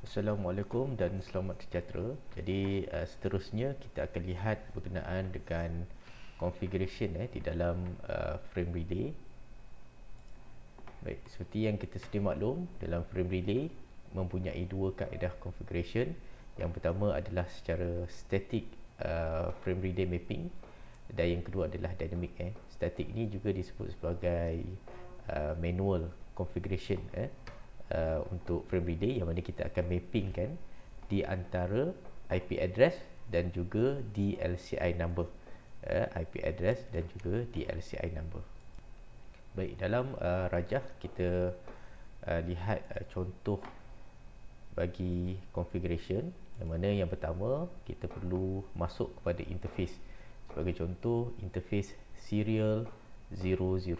Assalamualaikum dan selamat sejahtera. Jadi seterusnya kita akan lihat berkenaan dengan configuration di dalam frame relay. Baik, seperti yang kita sedia maklum, dalam frame relay mempunyai dua kaedah configuration. Yang pertama adalah secara static frame relay mapping, dan yang kedua adalah dynamic. Static ni juga disebut sebagai manual configuration untuk frame relay, yang mana kita akan mappingkan di antara IP address dan juga DLCI number. IP address dan juga DLCI number. Baik, dalam rajah kita lihat contoh bagi configuration, yang mana yang pertama kita perlu masuk kepada interface. Sebagai contoh, interface serial 000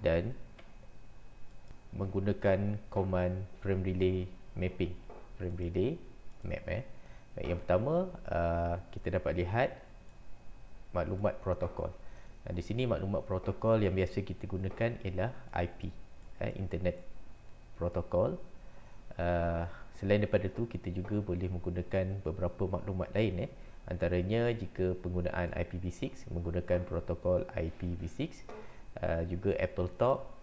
dan menggunakan command frame relay mapping, frame relay map. Baik, yang pertama kita dapat lihat maklumat protokol. Di sini maklumat protokol yang biasa kita gunakan ialah IP, internet protokol. Selain daripada itu, kita juga boleh menggunakan beberapa maklumat lain. Antaranya, jika penggunaan IPv6 menggunakan protokol IPv6, juga AppleTalk,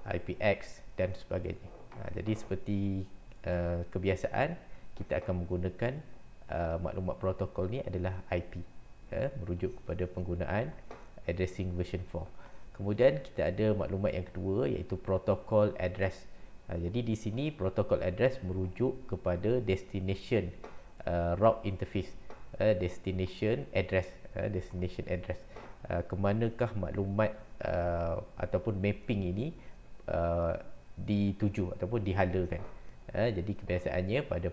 IPX dan sebagainya. Jadi seperti kebiasaan, kita akan menggunakan maklumat protokol ni adalah IP, merujuk kepada penggunaan addressing version 4. Kemudian kita ada maklumat yang kedua, iaitu protokol address. Jadi di sini protokol address merujuk kepada destination route interface, destination address, ke manakah maklumat ataupun mapping ini dituju ataupun dihalakan. Jadi kebiasaannya pada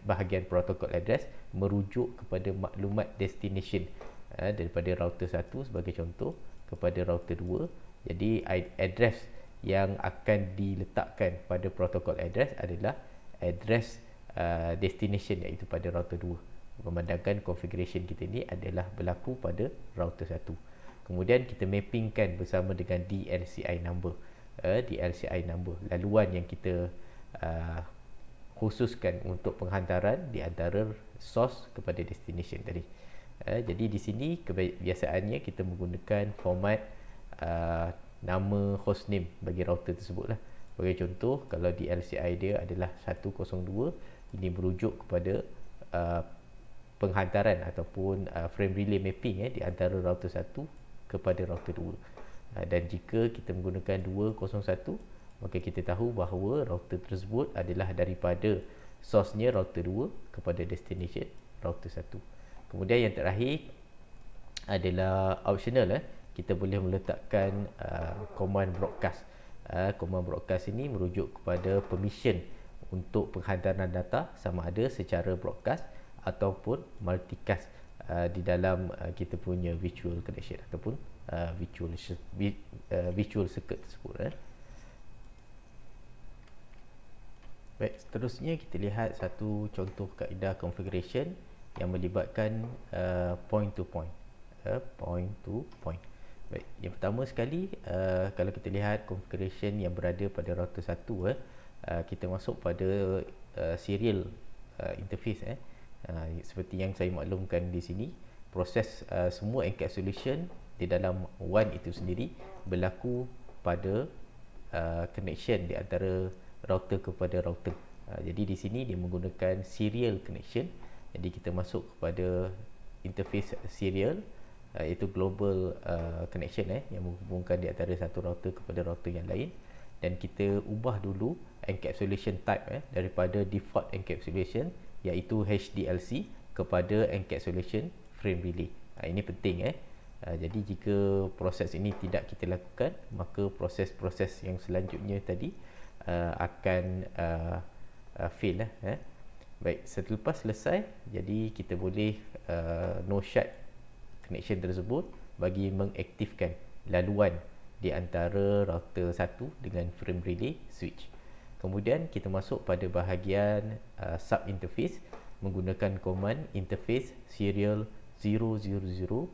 bahagian protokol address merujuk kepada maklumat destination daripada router 1 sebagai contoh kepada router 2. Jadi address yang akan diletakkan pada protokol address adalah address destination, iaitu pada router 2, memandangkan configuration kita ni adalah berlaku pada router 1. Kemudian kita mappingkan bersama dengan DLCI number, laluan yang kita khususkan untuk penghantaran di antara source kepada destination tadi. Jadi di sini kebiasaannya kita menggunakan format nama hostname bagi router tersebut lah. Sebagai contoh, kalau DLCI dia adalah 102, ini merujuk kepada penghantaran ataupun frame relay mapping di antara router 1 kepada router 2. Dan jika kita menggunakan 201, maka kita tahu bahawa router tersebut adalah daripada source-nya router 2 kepada destination router 1. Kemudian yang terakhir adalah optional. Kita boleh meletakkan command broadcast. Command broadcast ini merujuk kepada permission untuk penghantaran data, sama ada secara broadcast ataupun multicast di dalam kita punya virtual connection ataupun virtual circuit tersebut. Baik, seterusnya kita lihat satu contoh kaedah configuration yang melibatkan point to point. Baik, yang pertama sekali, kalau kita lihat configuration yang berada pada router 1, kita masuk pada serial interface. Seperti yang saya maklumkan di sini, proses semua encapsulation di dalam WAN itu sendiri berlaku pada connection di antara router kepada router. Jadi di sini dia menggunakan serial connection. Jadi kita masuk kepada interface serial, iaitu global connection yang menghubungkan di antara satu router kepada router yang lain, dan kita ubah dulu encapsulation type daripada default encapsulation, iaitu HDLC, kepada encapsulation frame relay. Ini penting. Jadi jika proses ini tidak kita lakukan, maka proses-proses yang selanjutnya tadi akan fail. Baik, selepas selesai, jadi kita boleh no shut connection tersebut bagi mengaktifkan laluan di antara router 1 dengan frame relay switch. Kemudian kita masuk pada bahagian sub interface menggunakan command interface serial 000.102.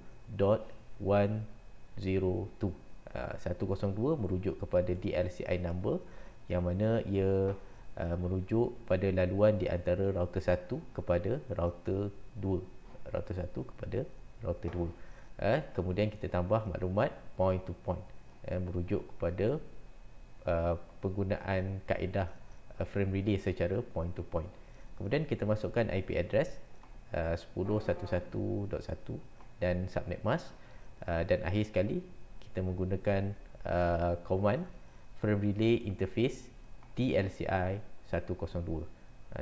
102 merujuk kepada DLCI number, yang mana ia merujuk pada laluan di antara router 1 kepada router 2. Router 1 kepada router 2. Kemudian kita tambah maklumat point to point, merujuk kepada penggunaan kaedah frame relay secara point to point. Kemudian kita masukkan IP address 10.11.1 dan subnet mask, dan akhir sekali kita menggunakan command frame relay interface DLCI 102.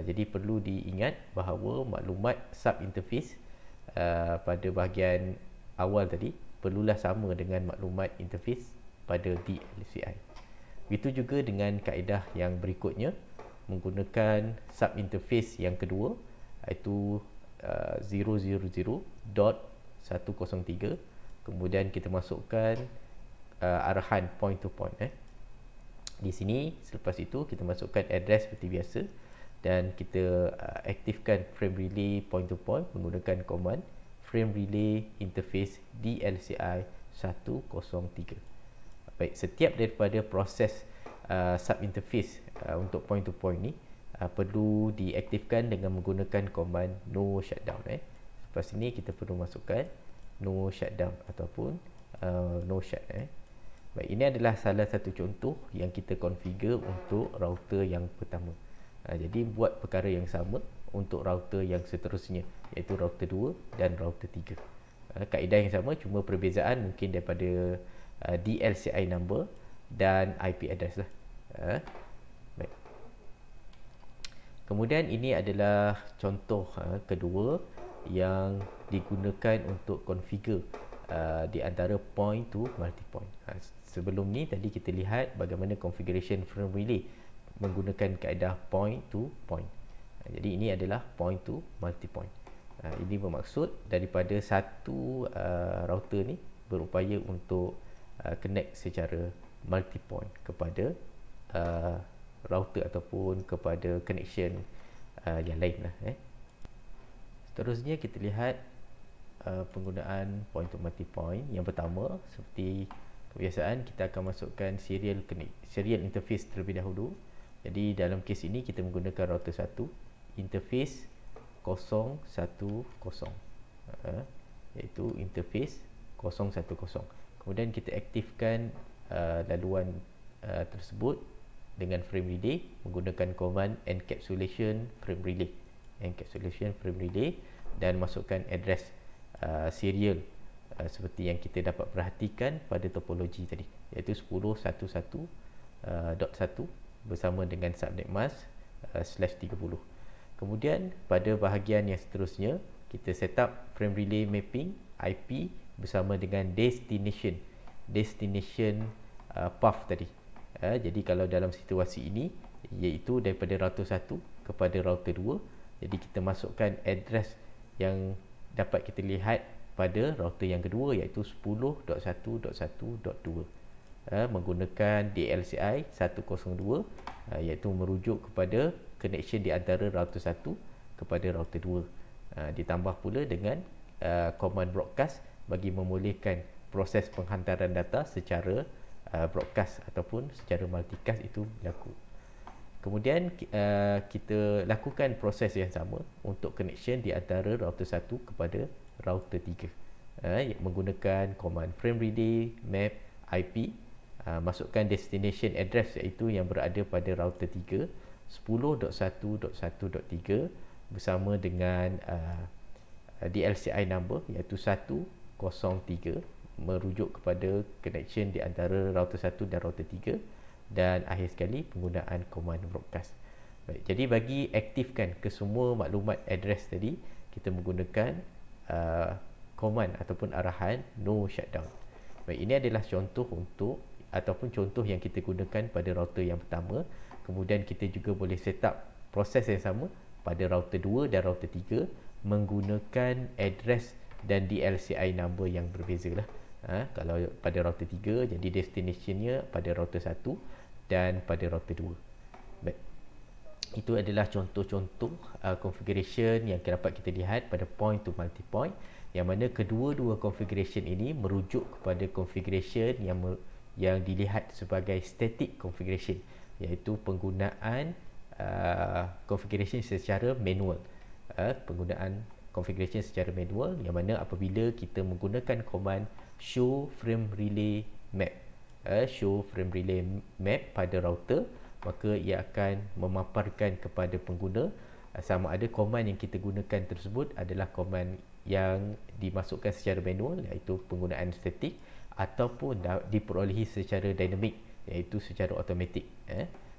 Jadi perlu diingat bahawa maklumat sub interface pada bahagian awal tadi perlulah sama dengan maklumat interface pada DLCI. Begitu juga dengan kaedah yang berikutnya, menggunakan sub interface yang kedua, iaitu 000.103. Kemudian kita masukkan arahan point to point. Di sini selepas itu kita masukkan address seperti biasa dan kita aktifkan frame relay point to point menggunakan command frame relay interface DLCI 103. Baik, setiap daripada proses sub interface untuk point to point ni perlu diaktifkan dengan menggunakan command no shutdown. Lepas ini kita perlu masukkan no shutdown ataupun no shut. Baik, ini adalah salah satu contoh yang kita configure untuk router yang pertama. Jadi buat perkara yang sama untuk router yang seterusnya, iaitu router 2 dan router 3. Kaedah yang sama, cuma perbezaan mungkin daripada DLCI number dan IP address lah. Baik. Kemudian ini adalah contoh kedua yang digunakan untuk configure di antara point to multi-point. Sebelum ni tadi kita lihat bagaimana configuration frame relay menggunakan kaedah point to point. Jadi ini adalah point to multi-point. Ini bermaksud daripada satu router ni berupaya untuk connect secara multi-point kepada router ataupun kepada connection yang lain lah. Seterusnya kita lihat penggunaan point to multi-point. Yang pertama, seperti kebiasaan, kita akan masukkan serial interface terlebih dahulu. Jadi dalam kes ini kita menggunakan router 1, interface 010, iaitu interface 010. Kemudian kita aktifkan laluan tersebut dengan frame relay menggunakan command encapsulation frame relay dan masukkan address serial seperti yang kita dapat perhatikan pada topologi tadi, iaitu 10.11.1 bersama dengan subnet mask /30. Kemudian pada bahagian yang seterusnya kita set up frame relay mapping IP bersama dengan destination path tadi. Jadi kalau dalam situasi ini, iaitu daripada router 1 kepada router 2, jadi kita masukkan address yang dapat kita lihat pada router yang kedua, iaitu 10.1.1.2, menggunakan DLCI 102, iaitu merujuk kepada connection di antara router 1 kepada router 2. Ditambah pula dengan command broadcast bagi membolehkan proses penghantaran data secara broadcast ataupun secara multicast itu berlaku. Kemudian kita lakukan proses yang sama untuk connection di antara router 1 kepada router 3, menggunakan command frame relay map IP, masukkan destination address iaitu yang berada pada router 3 10.1.1.3 bersama dengan DLCI number iaitu 103, merujuk kepada connection di antara router 1 dan router 3, dan akhir sekali penggunaan command broadcast. Baik, jadi bagi aktifkan kesemua maklumat address tadi, kita menggunakan command ataupun arahan no shutdown. Baik, ini adalah contoh untuk ataupun contoh yang kita gunakan pada router yang pertama. Kemudian kita juga boleh set up proses yang sama pada router 2 dan router 3 menggunakan address dan DLCI number yang berbeza lah. Kalau pada router 3, jadi destinationnya pada router 1 dan pada router 2. Baik, itu adalah contoh-contoh configuration yang dapat kita lihat pada point to multi-point, yang mana kedua-dua configuration ini merujuk kepada configuration yang dilihat sebagai static configuration, iaitu penggunaan configuration secara manual. Penggunaan configuration secara manual yang mana apabila kita menggunakan command show frame relay map, show frame relay map pada router, maka ia akan memaparkan kepada pengguna sama ada command yang kita gunakan tersebut adalah command yang dimasukkan secara manual, iaitu penggunaan statik, ataupun diperolehi secara dinamik, iaitu secara automatik.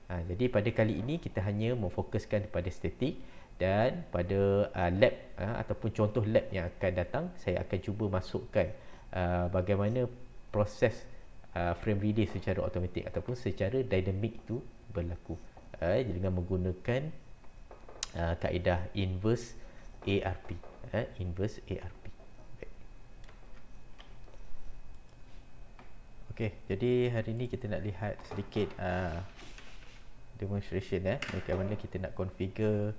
Jadi pada kali ini kita hanya memfokuskan kepada statik, dan pada lab ataupun contoh lab yang akan datang, saya akan cuba masukkan bagaimana proses frame relay secara automatik ataupun secara dinamik itu berlaku dengan menggunakan kaedah inverse ARP. Inverse ARP. Okey, jadi hari ini kita nak lihat sedikit demonstration bagaimana kita nak configure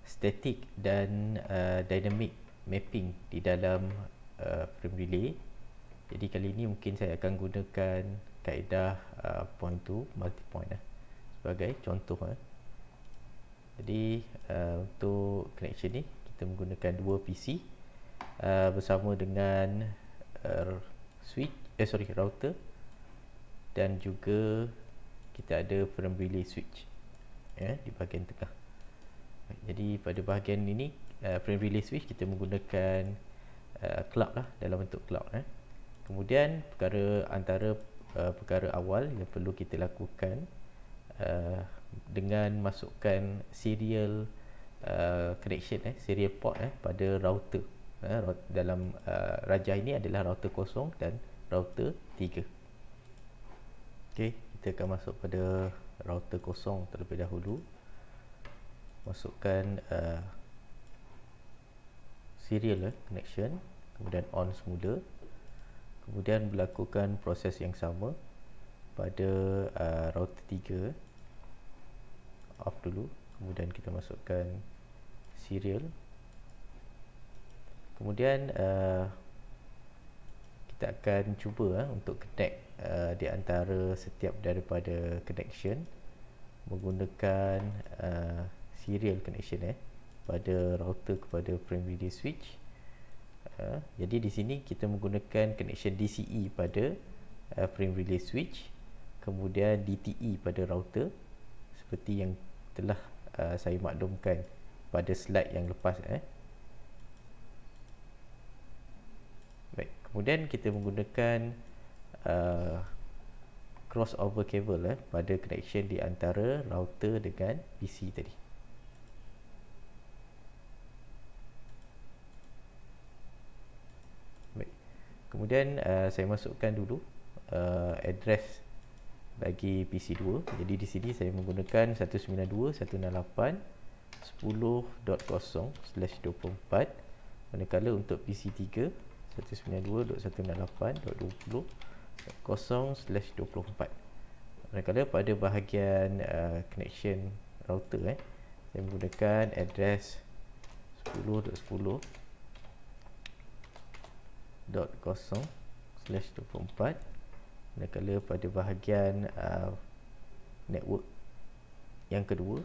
static dan dynamic mapping di dalam frame relay. Jadi kali ini mungkin saya akan gunakan kaedah point to multi point sebagai contoh. Jadi untuk connection ni kita menggunakan dua PC bersama dengan router, dan juga kita ada frame relay switch di bahagian tengah. Jadi pada bahagian ini frame relay switch kita menggunakan cloud dalam bentuk cloud. Kemudian antara perkara awal yang perlu kita lakukan dengan masukkan serial connection serial port pada router. Dalam rajah ini adalah router 0 dan router 3. Okey, kita akan masuk pada router 0 terlebih dahulu. Masukkan serial connection, kemudian on semula, kemudian melakukan proses yang sama pada router 3, off dulu, kemudian kita masukkan serial, kemudian kita akan cuba untuk connect di antara setiap daripada connection menggunakan serial connection pada router kepada frame relay switch. Jadi di sini kita menggunakan connection DCE pada frame relay switch, kemudian DTE pada router seperti yang telah saya maklumkan pada slide yang lepas. Baik, kemudian kita menggunakan crossover cable pada connection di antara router dengan PC tadi. Baik, kemudian saya masukkan dulu address bagi PC2. Jadi di sini saya menggunakan 192.168.10.0/24, manakala untuk PC3 192.168.20.0/24. Manakala pada bahagian connection router saya menggunakan address 10.10.0/24, manakala pada bahagian network yang kedua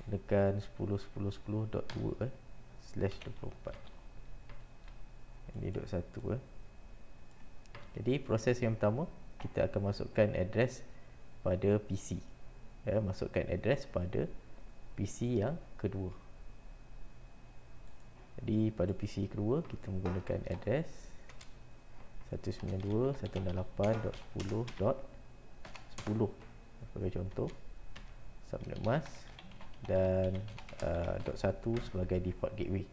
menggunakan 10.10.10.2/24. Ini dot 1. Jadi proses yang pertama, kita akan masukkan address pada PC. Masukkan address pada PC yang kedua. Jadi pada PC kedua kita menggunakan address 192.168.10.10 sebagai contoh, subnet mask, dan dot 1 sebagai default gateway.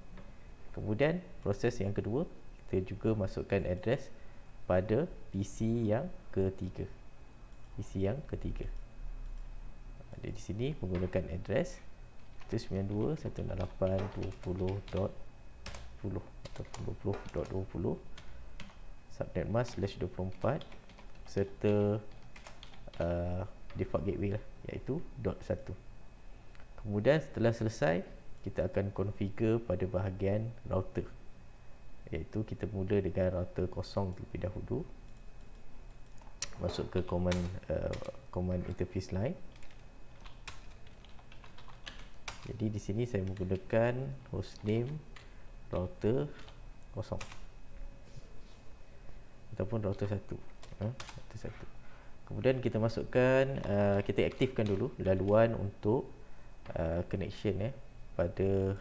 Kemudian proses yang kedua, kita juga masukkan address pada PC yang ketiga. PC yang ketiga. Ada di sini menggunakan address 192.168.20.10 atau 20.20, subnet mask /24 serta default gateway iaitu dot 1. Kemudian setelah selesai, kita akan configure pada bahagian router, iaitu kita mula dengan router 0 terlebih dahulu. Masuk ke command interface line, Jadi di sini saya menggunakan hostname router 0 ataupun router 1. Router 1. Kemudian kita masukkan, kita aktifkan dulu laluan untuk connection pada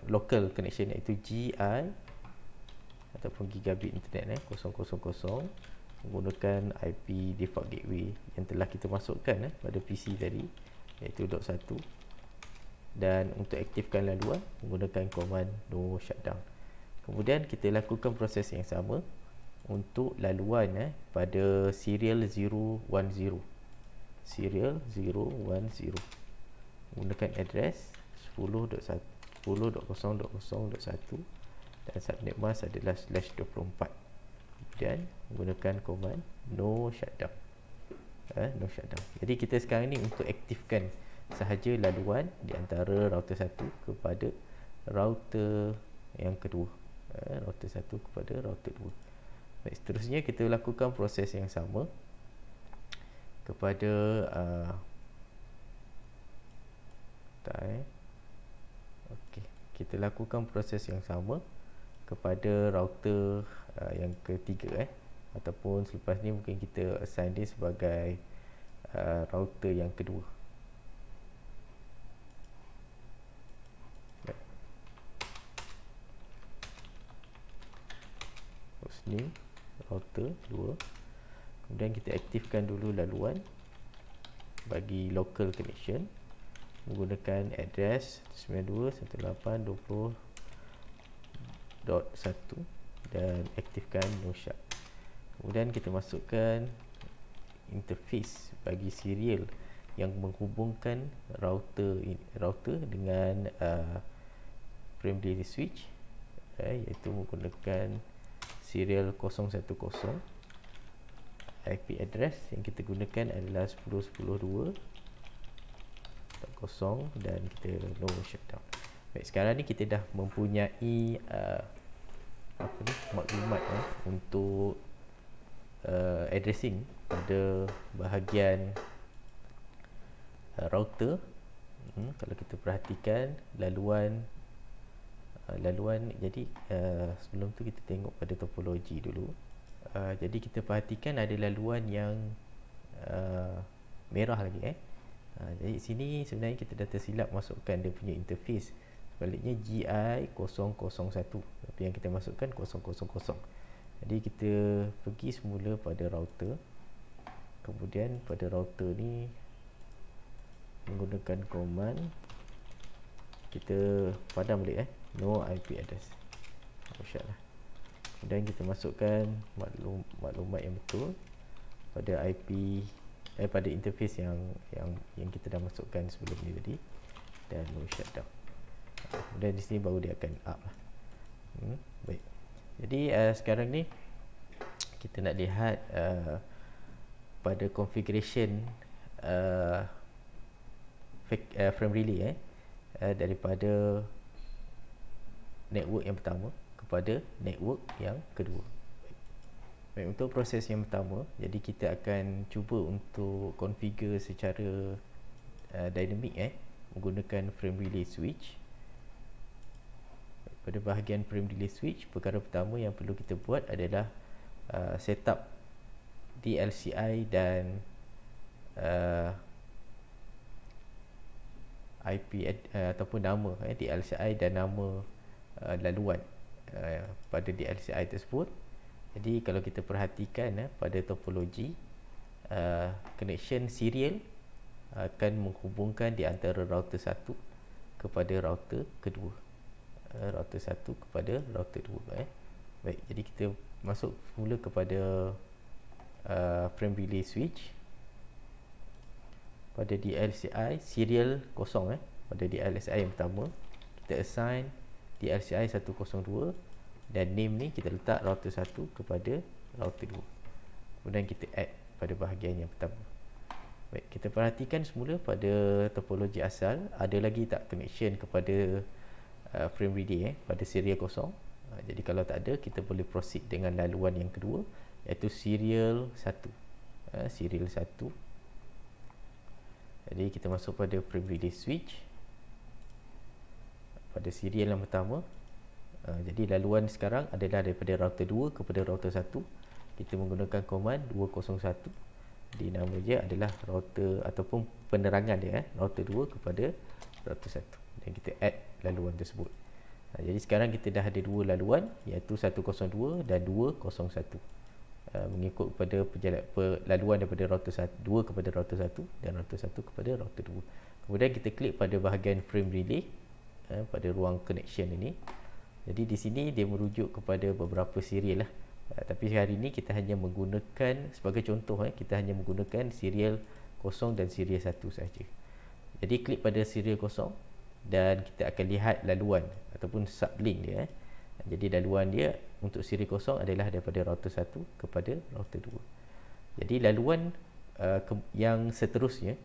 local connection, iaitu GI ataupun gigabit internet 000 menggunakan IP default gateway yang telah kita masukkan pada PC tadi, iaitu .1. Dan untuk aktifkan laluan menggunakan command no shutdown. Kemudian kita lakukan proses yang sama untuk laluan pada serial 010. Serial 010 menggunakan address 10.0.0.1 dan subnet mask adalah /24. Kemudian menggunakan command no shutdown. No shutdown. Jadi kita sekarang ni untuk aktifkan sahaja laluan di antara router 1 kepada router yang kedua. Router 1 kepada router 2. Baik, seterusnya kita lakukan proses yang sama kepada okey, kita lakukan proses yang sama kepada router yang ketiga ataupun selepas ni mungkin kita assign dia sebagai router yang kedua. Hostname router 2. Kemudian kita aktifkan dulu laluan bagi local connection menggunakan address 92.168.20.1 dan aktifkan no shut. Kemudian kita masukkan interface bagi serial yang menghubungkan router dengan frame relay switch, iaitu menggunakan serial 010. IP address yang kita gunakan adalah 10.10.2.0 dan kita no shutdown. Baik, sekarang ni kita dah mempunyai maklumat untuk addressing pada bahagian router. Kalau kita perhatikan laluan, jadi sebelum tu kita tengok pada topologi dulu. Jadi kita perhatikan ada laluan yang merah lagi. Jadi sini sebenarnya kita dah tersilap masukkan dia punya interface. Sebaliknya GI 001, tapi yang kita masukkan 000. Jadi kita pergi semula pada router. Kemudian pada router ni menggunakan command kita padam balik no IP address. Insya-Allah. Kemudian kita masukkan maklumat yang betul pada IP pada interface yang kita dah masukkan sebelum ni tadi, dan no shutdown. Kemudian di sini baru dia akan up lah. Baik. Jadi sekarang ni kita nak lihat pada configuration frame relay daripada network yang pertama kepada network yang kedua. Baik, untuk proses yang pertama, jadi kita akan cuba untuk configure secara dynamic menggunakan frame relay switch. Pada bahagian frame relay switch, perkara pertama yang perlu kita buat adalah setup DLCI dan IP ataupun nama DLCI dan nama laluan pada DLCI tersebut. Jadi kalau kita perhatikan pada topologi, connection serial akan menghubungkan di antara router 1 kepada router kedua. Router 1 kepada router 2. Baik, jadi kita masuk semula kepada frame relay switch. Pada DLCI serial 0 pada DLCI yang pertama, kita assign DLCI 102 dan name ni kita letak router 1 kepada router 2. Kemudian kita add pada bahagian yang pertama. Baik, kita perhatikan semula pada topologi asal ada lagi tak connection kepada frame relay pada serial 0. Jadi kalau tak ada, kita boleh proceed dengan laluan yang kedua, iaitu serial 1. Serial 1 Jadi kita masuk pada frame relay switch pada serial yang pertama. Jadi laluan sekarang adalah daripada router 2 kepada router 1. Kita menggunakan command 201. Di nama dia adalah router ataupun penerangan dia, router 2 kepada router 1. Dan kita add laluan tersebut. Jadi sekarang kita dah ada dua laluan, iaitu 102 dan 201. Mengikut kepada laluan daripada router 2 kepada router 1 dan router 1 kepada router 2. Kemudian kita klik pada bahagian frame relay pada ruang connection ini. Jadi di sini dia merujuk kepada beberapa serial lah. Tapi hari ini kita hanya menggunakan, sebagai contoh, kita hanya menggunakan serial 0 dan serial 1 saja. Jadi klik pada serial 0 dan kita akan lihat laluan ataupun sublink dia. Jadi laluan dia untuk serial 0 adalah daripada router 1 kepada router 2. Jadi laluan yang seterusnya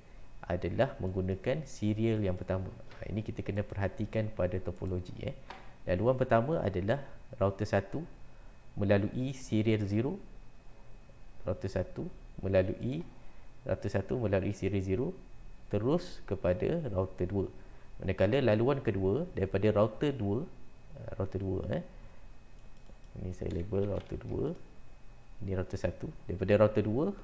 adalah menggunakan serial yang pertama. Ini kita kena perhatikan pada topologi. Laluan pertama adalah router 1 melalui serial 0, router 1 melalui serial 0 terus kepada router 2. Manakala laluan kedua daripada router 2, ini saya label router 2, ini router 1, daripada router 2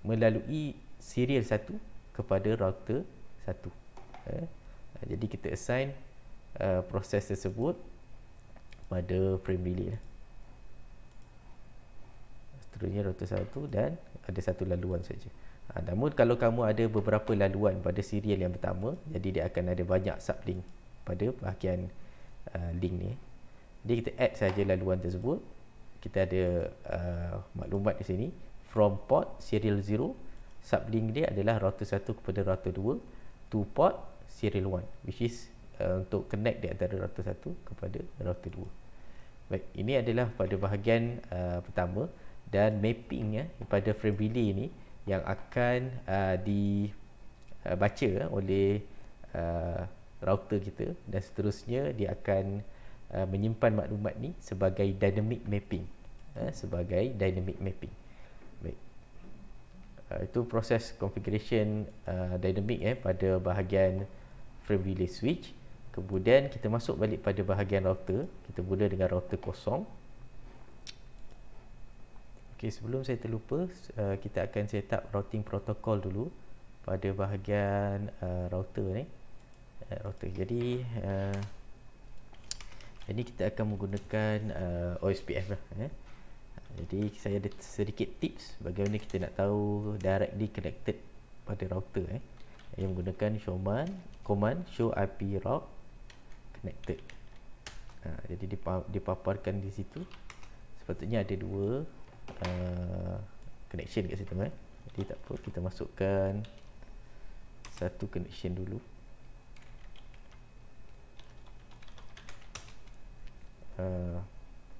melalui serial 1 kepada router 1. Jadi kita assign proses tersebut pada frame relay. Seterusnya router 1 dan ada satu laluan saja. Namun kalau kamu ada beberapa laluan pada serial yang pertama, jadi dia akan ada banyak sublink pada bahagian link ni. Jadi kita add saja laluan tersebut. Kita ada maklumat di sini, from port serial 0, sublink dia adalah router 1 kepada router 2 to port serial 1, which is untuk connect di antara router 1 kepada router 2. Baik, ini adalah pada bahagian pertama, dan mapping pada frame relay ini yang akan dibaca oleh router kita, dan seterusnya dia akan menyimpan maklumat ni sebagai dynamic mapping. Baik. Itu proses configuration dynamic pada bahagian frame relay switch. Kemudian kita masuk balik pada bahagian router. Kita mula dengan router 0. Okey, sebelum saya terlupa, kita akan set up routing protocol dulu pada bahagian router ni. Jadi kita akan menggunakan OSPF lah. Jadi saya ada sedikit tips bagaimana kita nak tahu directly connected pada router. Yang menggunakan command show IP route connected. Jadi dipaparkan di situ. Sepatutnya ada dua connection kat situ. Jadi tak apa, kita masukkan satu connection dulu.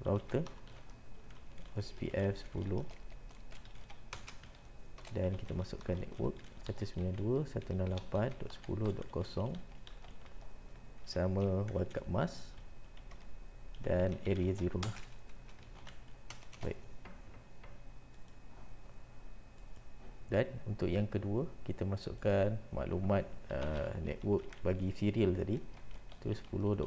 Router OSPF 10, dan kita masukkan network 192.168.10.0 sama wildcard mask dan area 0. Baik. Dan untuk yang kedua, kita masukkan maklumat network bagi serial tadi, itu 10.0.0.0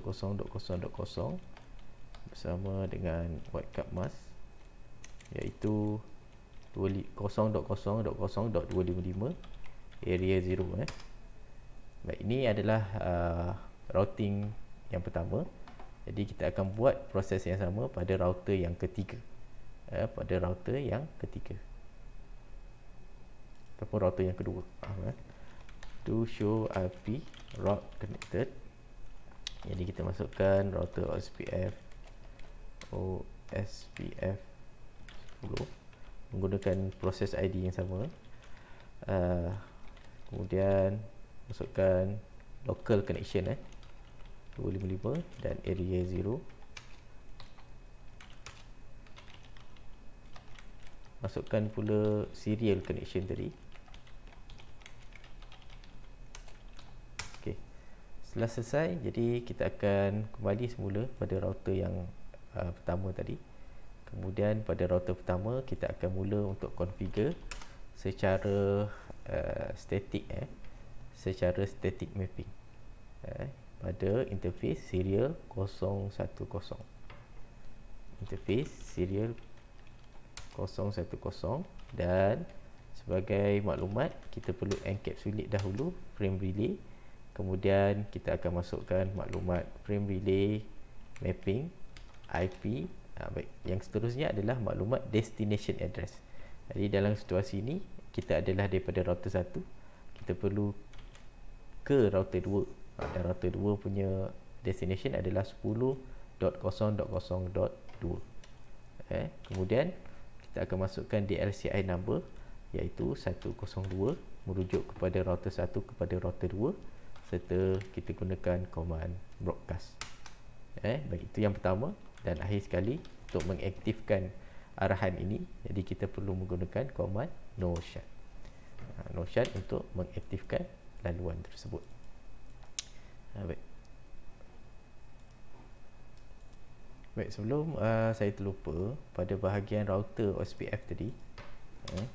bersama dengan wildcard mask, iaitu 0.0.0.255 area 0. Baik, ini adalah routing yang pertama. Jadi kita akan buat proses yang sama pada router yang ketiga. Ataupun router yang kedua. To show IP route connected. Jadi kita masukkan router OSPF 10 menggunakan proses ID yang sama. Kemudian masukkan local connection 255 dan area 0. Masukkan pula serial connection tadi. Okey. Setelah selesai, jadi kita akan kembali semula pada router yang pertama tadi. Kemudian pada router pertama kita akan mula untuk configure secara statik. secara static mapping pada interface serial 010. Interface serial 010, dan sebagai maklumat kita perlu encapsulate dahulu frame relay, kemudian kita akan masukkan maklumat frame relay mapping IP. Baik, yang seterusnya adalah maklumat destination address. Jadi dalam situasi ini kita adalah daripada router 1, kita perlu ke router 2, dan router 2 punya destination adalah 10.0.0.2. Kemudian kita akan masukkan DLCI number iaitu 102 merujuk kepada router 1 kepada router 2, serta kita gunakan command broadcast. Baik, itu yang pertama. Dan akhir sekali, untuk mengaktifkan arahan ini, jadi kita perlu menggunakan command no shut. No shut untuk mengaktifkan laluan tersebut. Baik. Baik, sebelum saya terlupa, pada bahagian router OSPF tadi,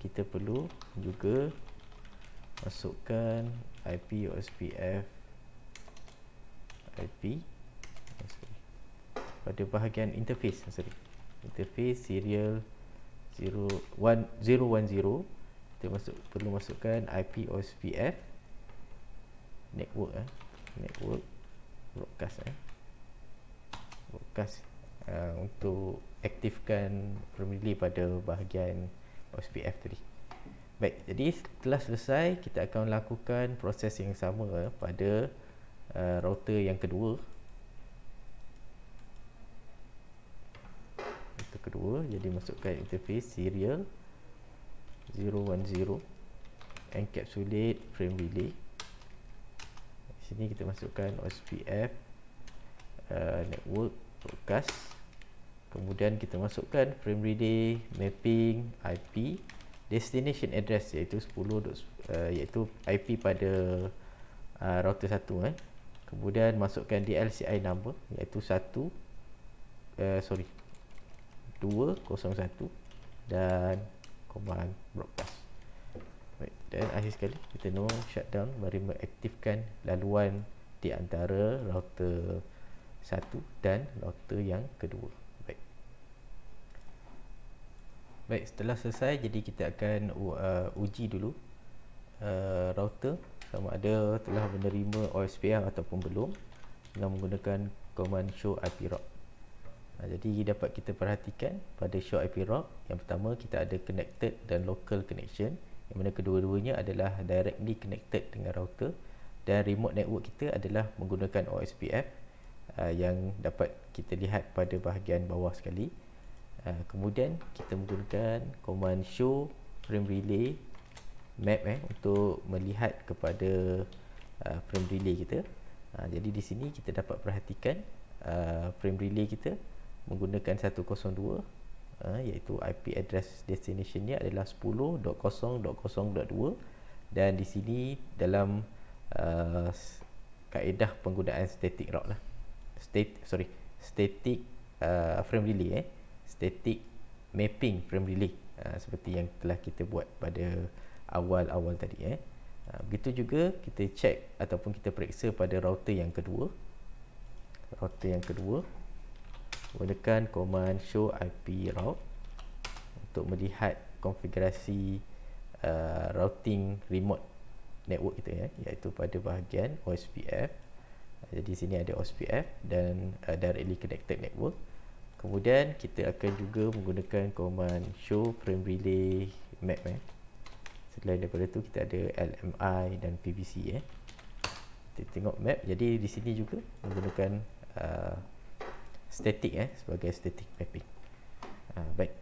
kita perlu juga masukkan IP OSPF IP pada bahagian interface, interface serial 010. Kita perlu masukkan IP OSPF network network broadcast broadcast untuk aktifkan frame relay pada bahagian OSPF tadi. Baik, jadi setelah selesai, kita akan lakukan proses yang sama pada router yang kedua. Jadi masukkan interface serial 010 encapsulate frame relay. Di sini kita masukkan OSPF network broadcast, kemudian kita masukkan frame relay mapping IP destination address iaitu 10 iaitu IP pada router 1, kemudian masukkan DLCI number iaitu 201 dan command broadcast. Baik, dan akhir sekali kita no shutdown bagi mengaktifkan laluan di antara router 1 dan router yang kedua. Baik, setelah selesai, jadi kita akan uji dulu router sama ada telah menerima OSPF ataupun belum dengan menggunakan command show IP route. Jadi dapat kita perhatikan pada show IP route, yang pertama kita ada connected dan local connection, yang mana kedua-duanya adalah directly connected dengan router, dan remote network kita adalah menggunakan OSPF yang dapat kita lihat pada bahagian bawah sekali. Kemudian kita menggunakan command show frame relay map untuk melihat kepada frame relay kita. Jadi di sini kita dapat perhatikan frame relay kita menggunakan 102, iaitu IP address destination nya adalah 10.0.0.2, dan di sini dalam kaedah penggunaan static route static frame relay static mapping frame relay, seperti yang telah kita buat pada awal-awal tadi. Begitu juga kita cek ataupun kita periksa pada router yang kedua. Gunakan command show IP route untuk melihat konfigurasi routing remote network kita, iaitu pada bahagian OSPF. Jadi sini ada OSPF dan directly connected network. Kemudian kita akan juga menggunakan command show frame relay map. Selain daripada itu kita ada LMI dan PVC. Kita tengok map. Jadi di sini juga menggunakan static sebagai static mapping. Baik.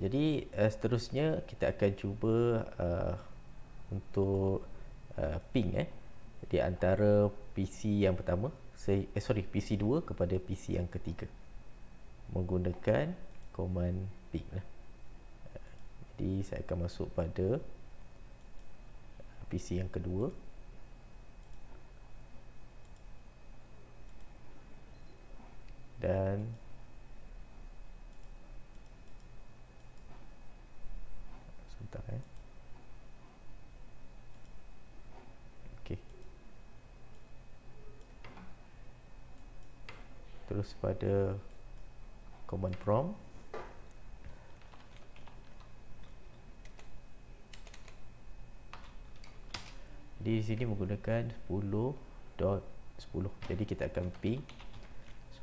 Jadi seterusnya kita akan cuba untuk ping di antara PC yang pertama, PC 2 kepada PC yang ketiga menggunakan command ping. Jadi saya akan masuk pada PC yang kedua. Dan sebentar terus pada command prompt. Di sini menggunakan 10.10. Jadi kita akan ping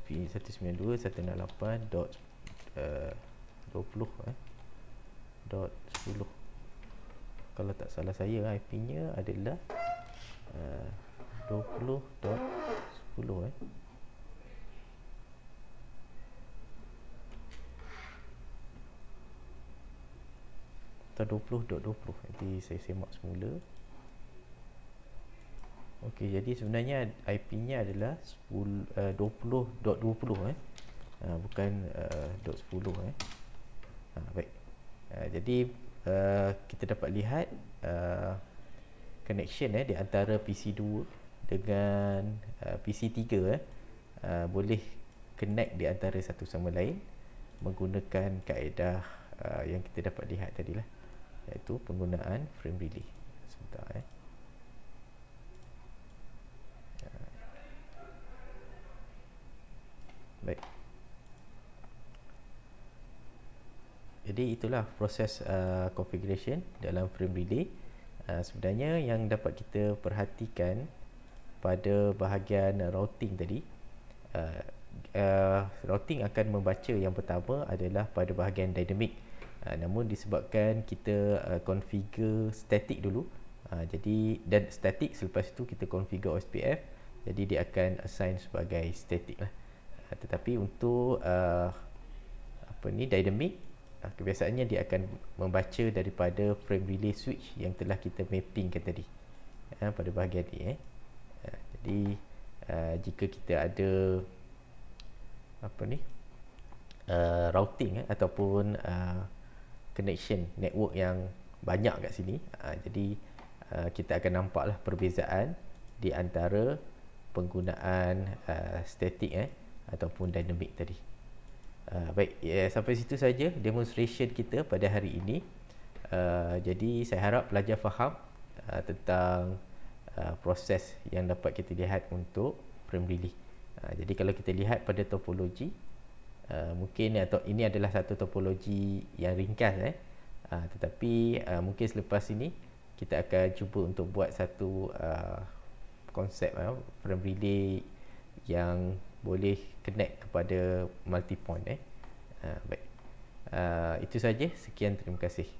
192.168.20 kalau tak salah saya IP-nya adalah 20.10 atau 20.20. Nanti saya semak semula. Okey, jadi sebenarnya IP-nya adalah 20.20 bukan .10 baik. Jadi kita dapat lihat connection di antara PC2 dengan PC3 boleh connect di antara satu sama lain menggunakan kaedah yang kita dapat lihat tadilah, iaitu penggunaan frame relay. Sebentar baik. Jadi itulah proses configuration dalam frame relay. Sebenarnya yang dapat kita perhatikan pada bahagian routing tadi, routing akan membaca yang pertama adalah pada bahagian dynamic. Namun disebabkan kita configure static dulu, jadi dan static selepas itu kita configure OSPF, jadi dia akan assign sebagai static lah. Tetapi untuk dynamic, kebiasaannya dia akan membaca daripada frame relay switch yang telah kita mappingkan tadi pada bahagian ni. Jadi jika kita ada routing ataupun connection network yang banyak kat sini, jadi kita akan nampaklah perbezaan di antara penggunaan static ataupun dynamic tadi. Baik, sampai situ saja demonstration kita pada hari ini. Jadi saya harap pelajar faham tentang proses yang dapat kita lihat untuk frame relay. Jadi kalau kita lihat pada topologi, mungkin atau ini adalah satu topologi yang ringkas, tetapi mungkin selepas ini kita akan cuba untuk buat satu konsep frame relay yang boleh connect kepada multi point. Baik, itu saja. Sekian, terima kasih.